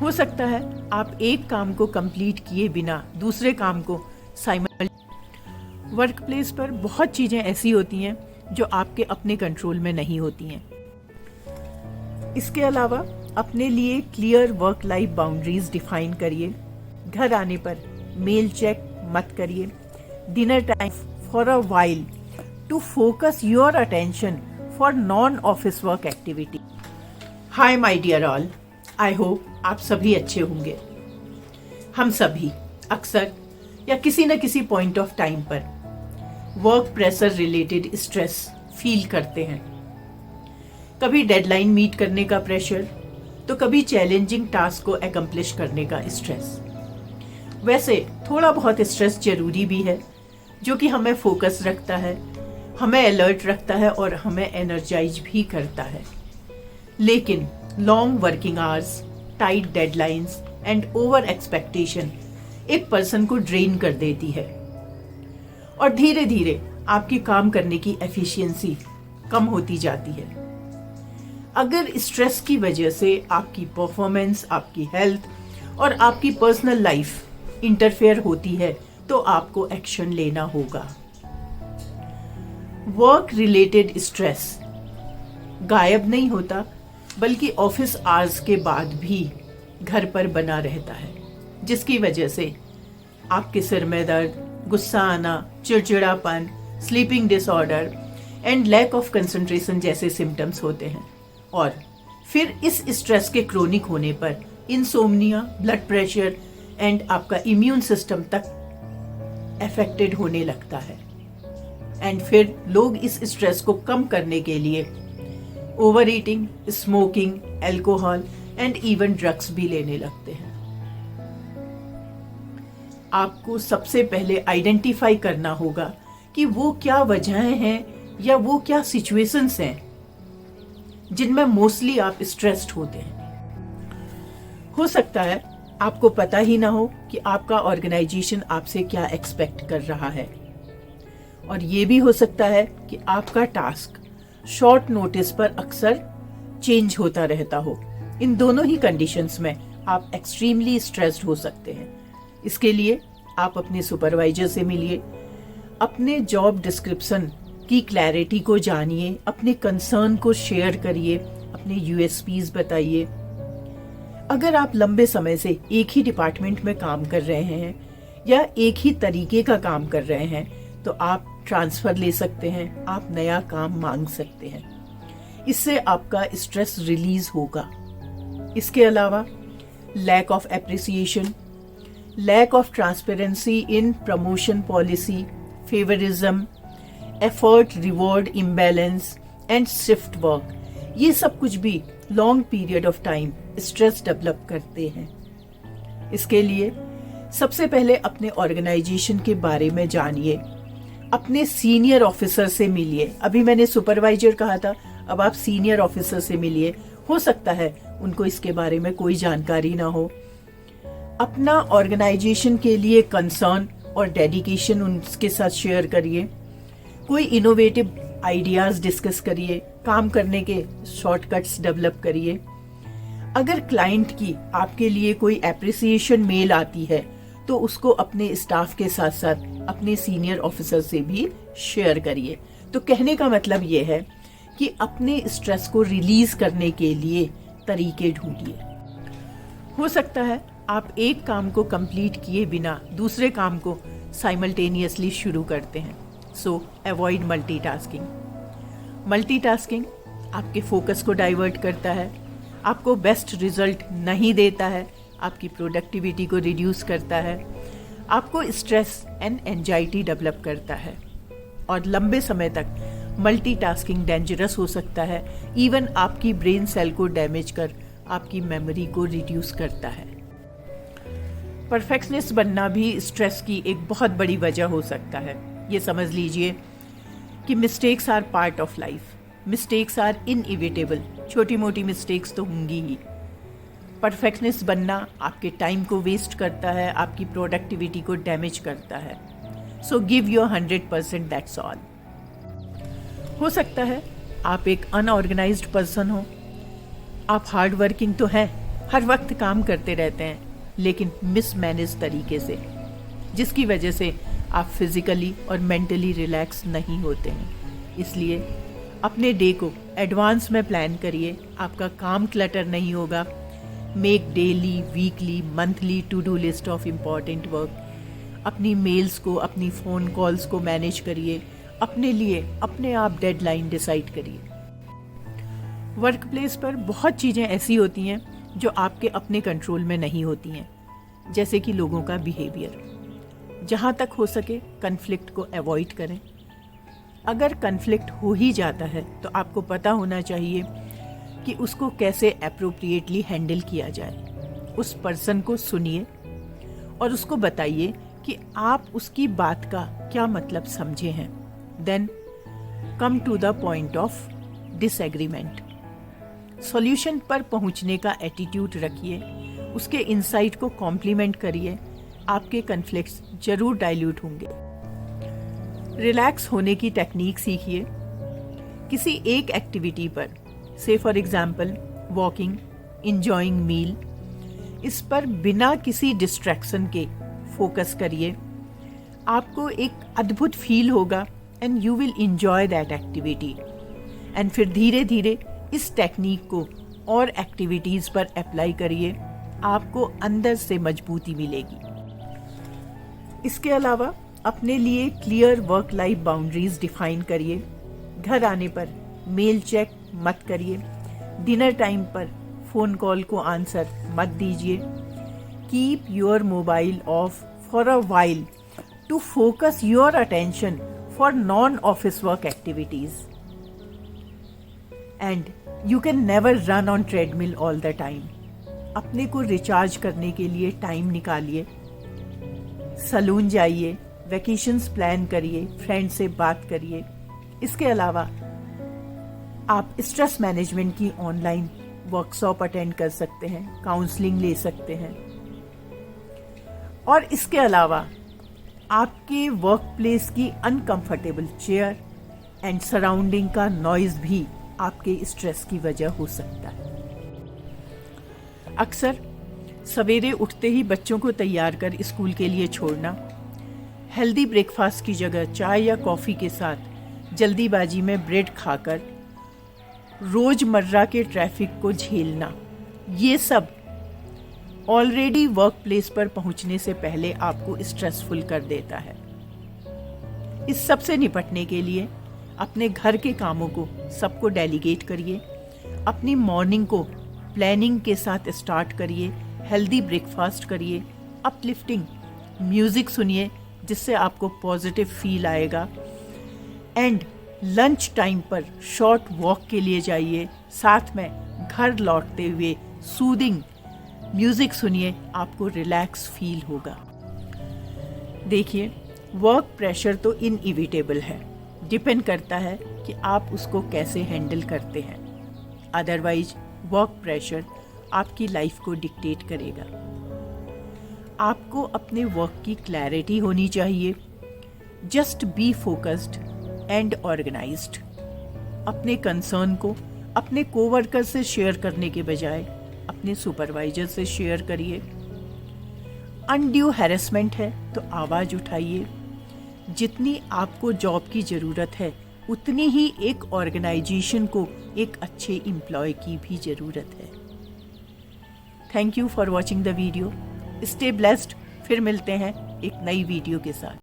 हो सकता है आप एक काम को कंप्लीट किए बिना दूसरे काम को वर्क प्लेस पर बहुत चीज़ें ऐसी होती हैं जो आपके अपने कंट्रोल में नहीं होती हैं। इसके अलावा अपने लिए clear work life boundaries define करिए। घर आने पर मेल चेक मत करिए। Dinner time for a while to focus your attention for non office work activity. Hi my dear all, I hope आप सभी अच्छे होंगे। हम सभी अक्सर या किसी न किसी पॉइंट ऑफ टाइम पर work pressure related stress feel करते हैं। कभी डेडलाइन मीट करने का प्रेशर, तो कभी चैलेंजिंग टास्क को अकम्प्लिश करने का स्ट्रेस। वैसे थोड़ा बहुत स्ट्रेस जरूरी भी है, जो कि हमें फोकस रखता है, हमें अलर्ट रखता है और हमें एनर्जाइज भी करता है। लेकिन long working hours, tight deadlines and over expectation एक पर्सन को ड्रेन कर देती है और धीरे धीरे आपकी काम करने की एफिशिएंसी कम होती जाती है। अगर स्ट्रेस की वजह से आपकी परफॉर्मेंस, आपकी हेल्थ और आपकी पर्सनल लाइफ इंटरफेयर होती है, तो आपको एक्शन लेना होगा। वर्क रिलेटेड स्ट्रेस गायब नहीं होता, बल्कि ऑफिस आवर्स के बाद भी घर पर बना रहता है, जिसकी वजह से आपके सिर में दर्द, गुस्सा आना, चिड़चिड़ापन, sleeping disorder and lack of concentration जैसे सिम्टम्स होते हैं। और फिर इस स्ट्रेस के क्रोनिक होने पर इंसोम्निया, ब्लड प्रेशर एंड आपका इम्यून सिस्टम तक अफेक्टेड होने लगता है। एंड फिर लोग इस स्ट्रेस को कम करने के लिए over eating, smoking, alcohol and even drugs भी लेने लगते हैं। आपको सबसे पहले आइडेंटिफाई करना होगा कि वो क्या वजहें हैं या वो क्या सिचुएशंस हैं जिनमें मोस्टली आप स्ट्रेस्ड होते हैं। हो सकता है आपको पता ही ना हो कि आपका ऑर्गेनाइजेशन आपसे क्या एक्सपेक्ट कर रहा है, और ये भी हो सकता है कि आपका टास्क शॉर्ट नोटिस पर अक्सर चेंज होता रहता हो। इन दोनों ही कंडीशंस में आप एक्सट्रीमली स्ट्रेस्ड हो सकते हैं। इसके लिए आप अपने सुपरवाइजर से मिलिए, अपने जॉब डिस्क्रिप्शन की क्लैरिटी को जानिए, अपने कंसर्न को शेयर करिए, अपने यूएसपीज बताइए। अगर आप लंबे समय से एक ही डिपार्टमेंट में काम कर रहे हैं या एक ही तरीके का काम कर रहे हैं, तो आप ट्रांसफर ले सकते हैं, आप नया काम मांग सकते हैं। इससे आपका स्ट्रेस रिलीज होगा। इसके अलावा lack of appreciation, lack of transparency in promotion policy, favouritism, effort reward imbalance and shift work, ये सब कुछ भी long period of time stress develop करते हैं। इसके लिए सबसे पहले अपने ऑर्गेनाइजेशन के बारे में जानिए, अपने सीनियर ऑफिसर से मिलिए। अभी मैंने सुपरवाइजर कहा था, अब आप सीनियर ऑफिसर से मिलिए। हो सकता है उनको इसके बारे में कोई जानकारी ना हो। अपना ऑर्गेनाइजेशन के लिए कंसर्न और डेडिकेशन उनके साथ शेयर करिए। कोई इनोवेटिव आइडियाज डिस्कस करिए, काम करने के शॉर्टकट्स डेवलप करिए। अगर क्लाइंट की आपके लिए कोई एप्रिसिएशन मेल आती है, तो उसको अपने स्टाफ के साथ साथ अपने सीनियर ऑफिसर से भी शेयर करिए। तो कहने का मतलब ये है कि अपने स्ट्रेस को रिलीज करने के लिए तरीके ढूंढिए। हो सकता है आप एक काम को कंप्लीट किए बिना दूसरे काम को साइमल्टेनियसली शुरू करते हैं। सो अवॉइड मल्टीटास्किंग। मल्टीटास्किंग आपके फोकस को डाइवर्ट करता है, आपको बेस्ट रिजल्ट नहीं देता है, आपकी प्रोडक्टिविटी को रिड्यूस करता है, आपको स्ट्रेस एंड एंजाइटी डेवलप करता है, और लंबे समय तक मल्टीटास्किंग डेंजरस हो सकता है। इवन आपकी ब्रेन सेल को डैमेज कर आपकी मेमोरी को रिड्यूस करता है। परफेक्शनिस्ट बनना भी स्ट्रेस की एक बहुत बड़ी वजह हो सकता है। ये समझ लीजिए कि mistakes are part of life, mistakes are inevitable. छोटी मोटी मिस्टेक्स तो होंगी ही। परफेक्शनिस्ट बनना आपके टाइम को वेस्ट करता है, आपकी प्रोडक्टिविटी को डैमेज करता है। So give your 100%, that's all. हो सकता है आप एक अनऑर्गेनाइज्ड पर्सन हो, आप हार्ड वर्किंग तो हैं, हर वक्त काम करते रहते हैं, लेकिन मिसमैनेज तरीके से, जिसकी वजह से आप फिजिकली और मेंटली रिलैक्स नहीं होते हैं। इसलिए अपने डे को एडवांस में प्लान करिए, आपका काम क्लटर नहीं होगा। Make daily, weekly, monthly to do list of important work. अपनी मेल्स को, अपनी फ़ोन कॉल्स को मैनेज करिए। अपने लिए अपने आप डेडलाइन डिसाइड करिए। वर्क प्लेस पर बहुत चीज़ें ऐसी होती हैं जो आपके अपने कंट्रोल में नहीं होती हैं, जैसे कि लोगों का बिहेवियर। जहाँ तक हो सके कन्फ्लिक्ट को अवॉइड करें। अगर कन्फ्लिक्ट हो ही जाता है तो आपको पता होना चाहिए कि उसको कैसे अप्रोप्रिएटली हैंडल किया जाए। उस पर्सन को सुनिए और उसको बताइए कि आप उसकी बात का क्या मतलब समझे हैं। Then come to the point of disagreement. Solution पर पहुंचने का एटीट्यूड रखिए, उसके इंसाइट को कॉम्प्लीमेंट करिए। आपके कन्फ्लिक्ट्स जरूर डाइल्यूट होंगे। रिलैक्स होने की टेक्निक सीखिए। किसी एक एक्टिविटी पर, से फॉर एग्जाम्पल वॉकिंग, इंजॉइंग मील, इस पर बिना किसी डिस्ट्रैक्शन के फोकस करिए। आपको एक अद्भुत फील होगा and you will enjoy that activity. And फिर धीरे धीरे इस टेक्निक को और एक्टिविटीज़ पर अप्लाई करिए, आपको अंदर से मजबूती मिलेगी। इसके अलावा अपने लिए clear work life boundaries define करिए। घर आने पर मेल चेक मत करिए। डिनर टाइम पर फ़ोन कॉल को आंसर मत दीजिए। Keep your mobile off for a while to focus your attention for non office work activities. And you can never run on treadmill all the time. अपने को recharge करने के लिए time निकालिए। Salon जाइए, वैकेशंस प्लान करिए, friend से बात करिए। इसके अलावा आप स्ट्रेस मैनेजमेंट की ऑनलाइन वर्कशॉप अटेंड कर सकते हैं, काउंसलिंग ले सकते हैं। और इसके अलावा आपके वर्क प्लेस की अनकंफर्टेबल चेयर एंड सराउंडिंग का नॉइज भी आपके स्ट्रेस की वजह हो सकता है। अक्सर सवेरे उठते ही बच्चों को तैयार कर स्कूल के लिए छोड़ना, हेल्दी ब्रेकफास्ट की जगह चाय या कॉफ़ी के साथ जल्दीबाजी में ब्रेड खाकर रोज़मर्रा के ट्रैफिक को झेलना, ये सब ऑलरेडी वर्क प्लेस पर पहुंचने से पहले आपको स्ट्रेसफुल कर देता है। इस सब से निपटने के लिए अपने घर के कामों को सबको डेलीगेट करिए। अपनी मॉर्निंग को प्लानिंग के साथ स्टार्ट करिए। हेल्दी ब्रेकफास्ट करिए। अपलिफ्टिंग म्यूज़िक सुनिए जिससे आपको पॉजिटिव फील आएगा। एंड लंच टाइम पर शॉर्ट वॉक के लिए जाइए। साथ में घर लौटते हुए सूदिंग म्यूज़िक सुनिए, आपको रिलैक्स फील होगा। देखिए, वर्क प्रेशर तो इनइविटेबल है, डिपेंड करता है कि आप उसको कैसे हैंडल करते हैं। अदरवाइज वर्क प्रेशर आपकी लाइफ को डिक्टेट करेगा। आपको अपने वर्क की क्लैरिटी होनी चाहिए। Just be focused and organised. अपने कंसर्न को अपने कोवर्कर से शेयर करने के बजाय अपने सुपरवाइजर से शेयर करिए। अनड्यू हैरेसमेंट है तो आवाज़ उठाइए। जितनी आपको जॉब की ज़रूरत है उतनी ही एक ऑर्गेनाइजेशन को एक अच्छे एम्प्लॉय की भी ज़रूरत है। Thank you for watching the video. Stay blessed. फिर मिलते हैं एक नई वीडियो के साथ।